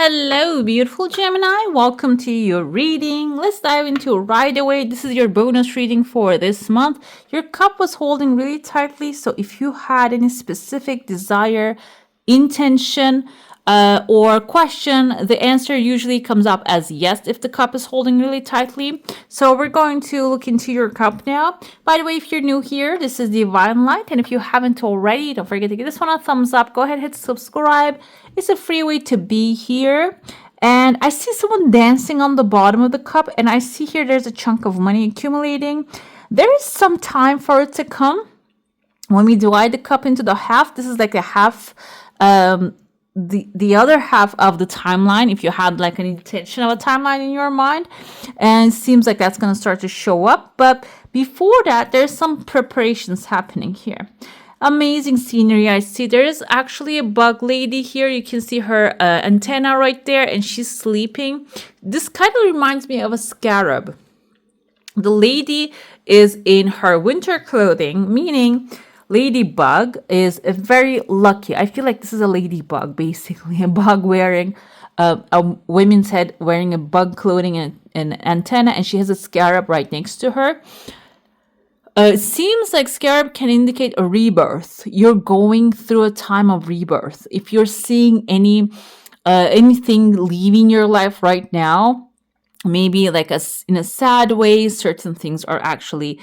Hello, beautiful Gemini. Welcome to your reading. Let's dive into it right away. This is your bonus reading for this month. Your cup was holding really tightly, so if you had any specific desire, intention, or question, the answer usually comes up as yes if the cup is holding really tightly. So we're going to look into your cup now. By the way, if you're new here, this is Divine Light, and if you haven't already, don't forget to give this one a thumbs up. Go ahead, hit subscribe. It's a free way to be here. And I see someone dancing on the bottom of the cup, and I see here there's a chunk of money accumulating. There is some time for it to come. When we divide the cup into the half, this is like a half, the other half of the timeline, if you had like an intention of a timeline in your mind, and it seems like that's going to start to show up. But before that, there's some preparations happening here. Amazing scenery. I see there is actually a bug lady here. You can see her antenna right there, and she's sleeping. This kind of reminds me of a scarab. The lady is in her winter clothing, meaning ladybug is very lucky. I feel like this is a ladybug, basically a bug wearing a woman's head, wearing a bug clothing and an antenna, and she has a scarab right next to her. It seems like scarab can indicate a rebirth. You're going through a time of rebirth. If you're seeing anything leaving your life right now, maybe like in a sad way, certain things are actually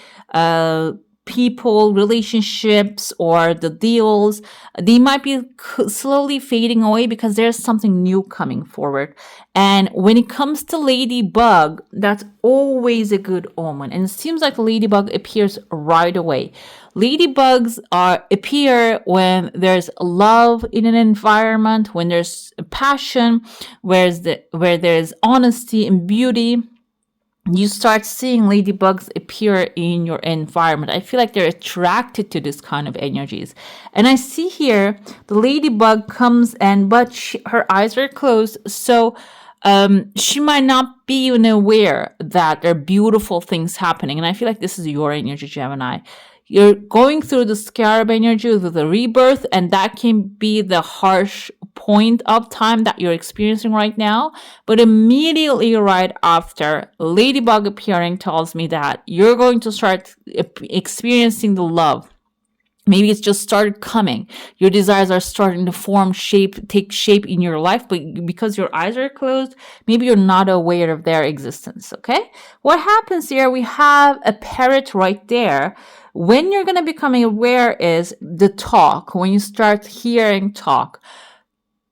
people, relationships, or the deals, they might be slowly fading away because there's something new coming forward. And when it comes to ladybug, that's always a good omen. And it seems like the ladybug appears right away. Ladybugs appear when there's love in an environment, when there's passion, where there's honesty and beauty. You start seeing ladybugs appear in your environment. I feel like they're attracted to this kind of energies. And I see here the ladybug comes but her eyes are closed. So she might not be even aware that there are beautiful things happening. And I feel like this is your energy, Gemini. You're going through the scarab energy with the rebirth, and that can be the harsh point of time that you're experiencing right now. But immediately right after, ladybug appearing tells me that you're going to start experiencing the love. Maybe it's just started coming. Your desires are starting to take shape in your life, but because your eyes are closed, maybe you're not aware of their existence, okay? What happens here, we have a parrot right there. When you're going to become aware is the talk, when you start hearing talk.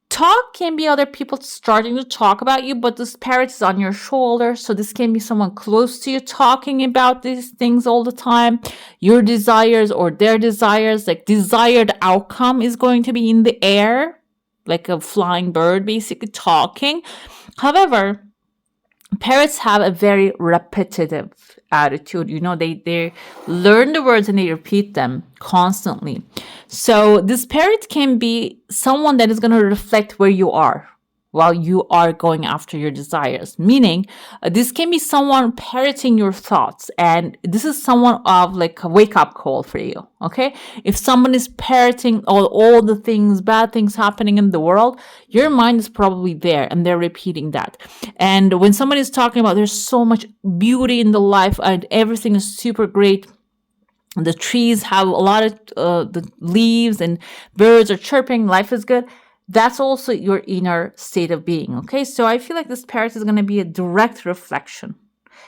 Talk can be other people starting to talk about you, but this parrot is on your shoulder. So this can be someone close to you talking about these things all the time. Your desires or their desires, like desired outcome is going to be in the air, like a flying bird, basically talking. However, parrots have a very repetitive attitude. You know, they learn the words and they repeat them constantly. So this parrot can be someone that is going to reflect where you are while you are going after your desires. Meaning, this can be someone parroting your thoughts, and this is someone of like a wake-up call for you, okay? If someone is parroting all the things, bad things happening in the world, your mind is probably there, and they're repeating that. And when somebody is talking about there's so much beauty in the life, and everything is super great, the trees have a lot of the leaves, and birds are chirping, life is good, that's also your inner state of being, okay? So I feel like this parrot is going to be a direct reflection.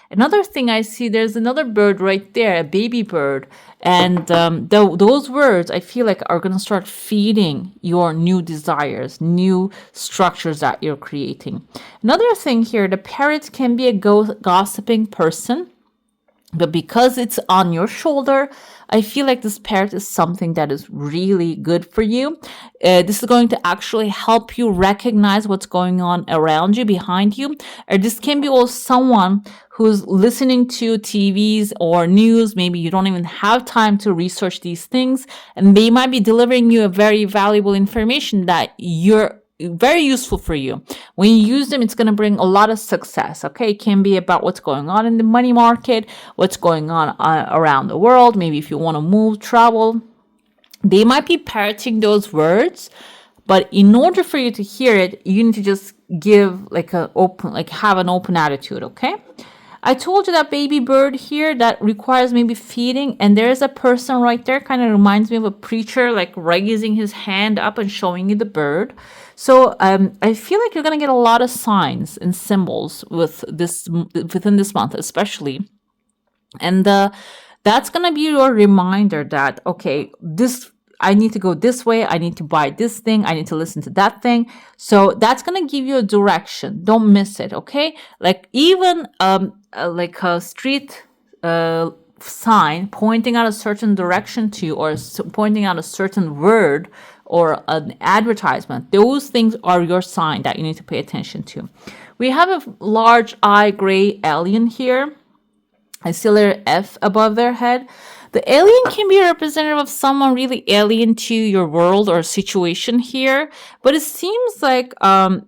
Another thing I see, there's another bird right there, a baby bird. And those words, I feel like, are going to start feeding your new desires, new structures that you're creating. Another thing here, the parrot can be a gossiping person. But because it's on your shoulder, I feel like this parrot is something that is really good for you. This is going to actually help you recognize what's going on around you, behind you. Or this can be also someone who's listening to TVs or news. Maybe you don't even have time to research these things, and they might be delivering you a very valuable information that you're very useful for you. When you use them, it's going to bring a lot of success, okay? It can be about what's going on in the money market, what's going on around the world. Maybe if you want to move, travel, they might be parroting those words, But in order for you to hear it, you need to just give like a open, like have an open attitude, okay? I told you that baby bird here that requires maybe feeding, and there's a person right there, kind of reminds me of a preacher, like raising his hand up and showing you the bird. So I feel like you're gonna get a lot of signs and symbols with this within this month, especially, and that's gonna be your reminder that okay, this I need to go this way. I need to buy this thing. I need to listen to that thing. So that's going to give you a direction. Don't miss it. Okay. Like even like a street sign pointing out a certain direction to you, or pointing out a certain word or an advertisement. Those things are your sign that you need to pay attention to. We have a large eye gray alien here. I see a letter F above their head. The alien can be a representative of someone really alien to your world or situation here, but it seems like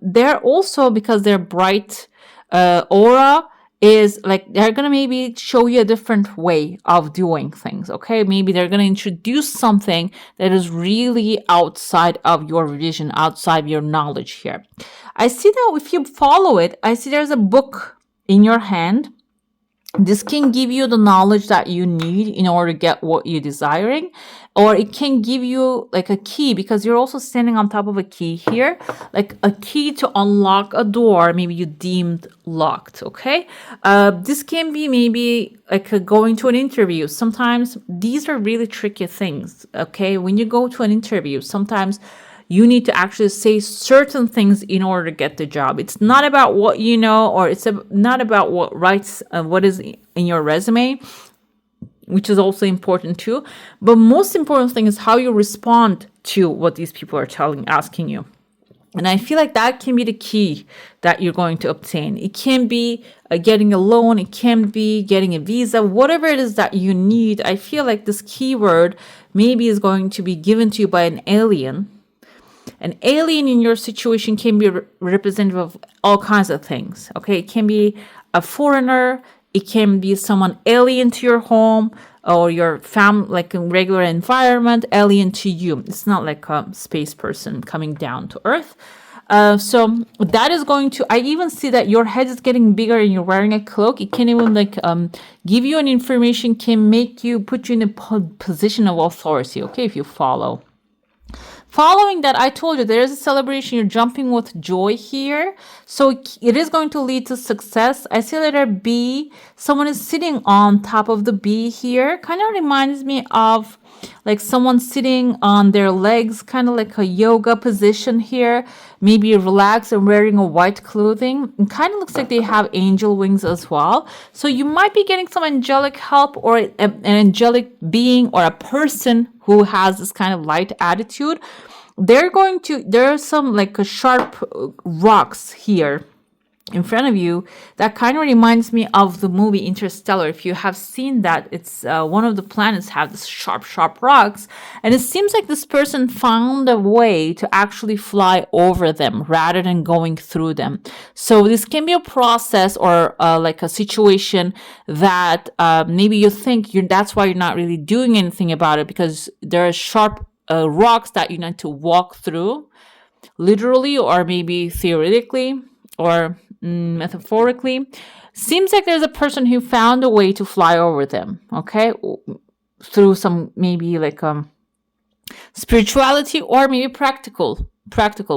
they're also, because their bright aura is like, they're gonna maybe show you a different way of doing things, okay? Maybe they're gonna introduce something that is really outside of your vision, outside your knowledge here. I see that if you follow it, I see there's a book in your hand. This can give you the knowledge that you need in order to get what you're desiring, or it can give you like a key, because you're also standing on top of a key here, like a key to unlock a door maybe you deemed locked, okay? This can be maybe like going to an interview. Sometimes these are really tricky things, okay? When you go to an interview, sometimes you need to actually say certain things in order to get the job. It's not about what you know, or it's not about what is in your resume, which is also important too. But most important thing is how you respond to what these people are asking you. And I feel like that can be the key that you're going to obtain. It can be getting a loan. It can be getting a visa, whatever it is that you need. I feel like this keyword maybe is going to be given to you by an alien. An alien in your situation can be representative of all kinds of things, okay? It can be a foreigner. It can be someone alien to your home or your family, like a regular environment, alien to you. It's not like a space person coming down to Earth. So that is going to, I even see that your head is getting bigger and you're wearing a cloak. It can even like give you an information, can make you, put you in a position of authority, okay, if you follow. Following that, I told you there is a celebration. You're jumping with joy here. So it is going to lead to success. I see letter B. Someone is sitting on top of the B here. Kind of reminds me of like someone sitting on their legs, kind of like a yoga position here. Maybe relaxed and wearing a white clothing. It kind of looks like they have angel wings as well. So you might be getting some angelic help, or an angelic being, or a person who has this kind of light attitude. There are some like sharp rocks here in front of you that kind of reminds me of the movie Interstellar. If you have seen that, it's one of the planets have this sharp rocks, and it seems like this person found a way to actually fly over them rather than going through them. So this can be a process, or like a situation that maybe you think that's why you're not really doing anything about it, because there are sharp rocks that you need to walk through, literally or maybe theoretically or metaphorically. Seems like there's a person who found a way to fly over them, okay, through some maybe like spirituality or maybe practical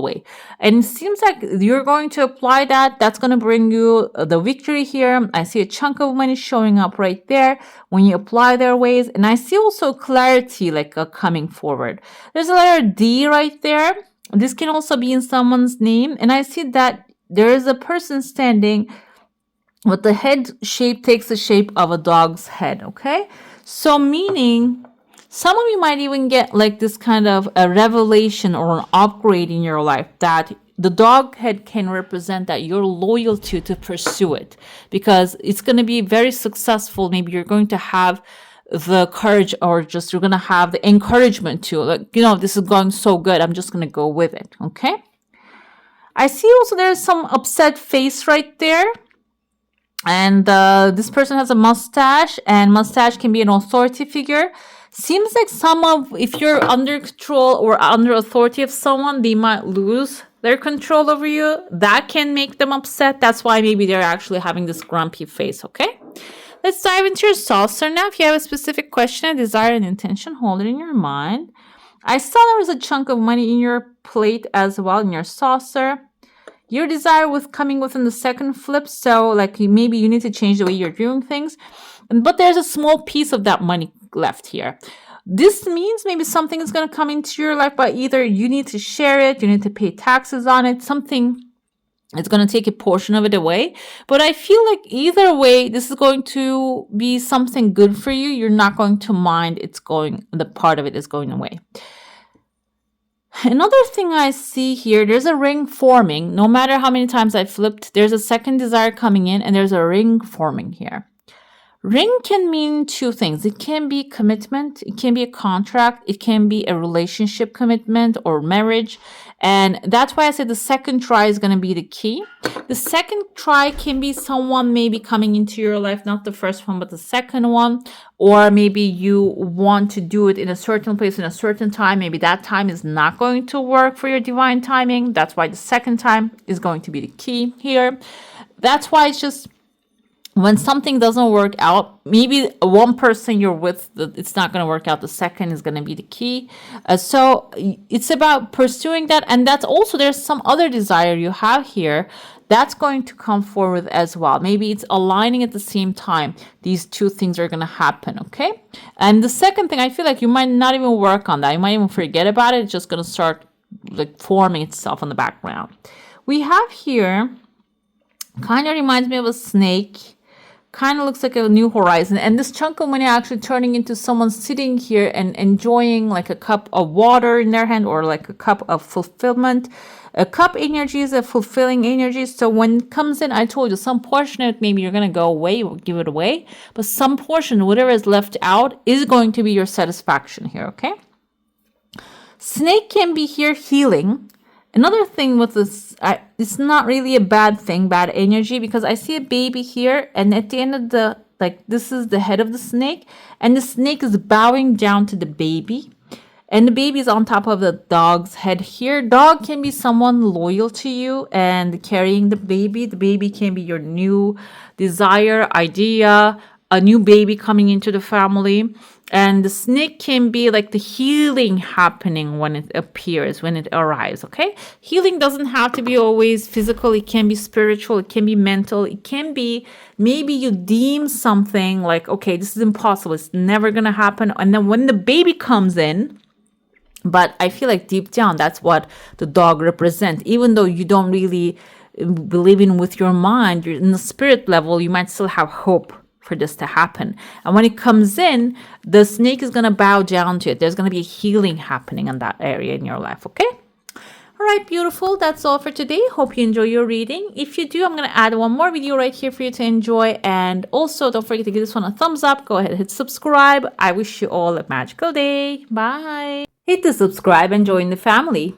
way. And it seems like you're going to apply that. That's going to bring you the victory here. I see a chunk of money showing up right there when you apply their ways. And I see also clarity like coming forward. There's a letter D right there. This can also be in someone's name. And I see that there is a person standing, but the head shape takes the shape of a dog's head, okay? So meaning some of you might even get like this kind of a revelation or an upgrade in your life that the dog head can represent that you're loyal to pursue it, because it's going to be very successful. Maybe you're going to have the courage, or just you're going to have the encouragement to, like, this is going so good, I'm just going to go with it, okay? I see also there's some upset face right there. And this person has a mustache, and mustache can be an authority figure. Seems like if you're under control or under authority of someone, they might lose their control over you. That can make them upset. That's why maybe they're actually having this grumpy face, okay? Let's dive into your saucer now. If you have a specific question, a desire, an intention, hold it in your mind. I saw there was a chunk of money in your plate as well, in your saucer. Your desire was coming within the second flip, so like maybe you need to change the way you're doing things. But there's a small piece of that money left here. This means maybe something is going to come into your life, but either you need to share it, you need to pay taxes on it, something is going to take a portion of it away. But I feel like either way, this is going to be something good for you. You're not going to mind the part of it is going away. Another thing I see here, there's a ring forming. No matter how many times I flipped, there's a second desire coming in and there's a ring forming here. Ring can mean two things. It can be commitment, it can be a contract, it can be a relationship commitment or marriage. And that's why I said the second try is going to be the key. The second try can be someone maybe coming into your life, not the first one, but the second one. Or maybe you want to do it in a certain place in a certain time. Maybe that time is not going to work for your divine timing. That's why the second time is going to be the key here. That's why it's just when something doesn't work out, maybe one person you're with, it's not going to work out. The second is going to be the key. So it's about pursuing that. And that's also, there's some other desire you have here that's going to come forward as well. Maybe it's aligning at the same time. These two things are going to happen, okay? And the second thing, I feel like you might not even work on that. You might even forget about it. It's just going to start like forming itself in the background. We have here, kind of reminds me of a snake. Kind of looks like a new horizon. And this chunk of money actually turning into someone sitting here and enjoying like a cup of water in their hand or like a cup of fulfillment. A cup energy is a fulfilling energy. So when it comes in, I told you some portion of it, maybe you're going to go away or give it away. But some portion, whatever is left out, is going to be your satisfaction here, okay? Snake can be here healing. Another thing with this, it's not really a bad thing, bad energy, because I see a baby here, and at the end of this is the head of the snake, and the snake is bowing down to the baby, and the baby is on top of the dog's head here. Dog can be someone loyal to you and carrying the baby. The baby can be your new desire, idea, a new baby coming into the family. And the snake can be like the healing happening when it appears, when it arrives, okay? Healing doesn't have to be always physical. It can be spiritual. It can be mental. It can be maybe you deem something like, okay, this is impossible. It's never going to happen. And then when the baby comes in, but I feel like deep down, that's what the dog represents. Even though you don't really believe in with your mind, you're in the spirit level, you might still have hope for this to happen. And when it comes in, the snake is going to bow down to it. There's going to be a healing happening in that area in your life, okay? All right, beautiful. That's all for today. Hope you enjoy your reading. If you do, I'm going to add one more video right here for you to enjoy. And also, don't forget to give this one a thumbs up. Go ahead and hit subscribe. I wish you all a magical day. Bye. Hit the subscribe and join the family.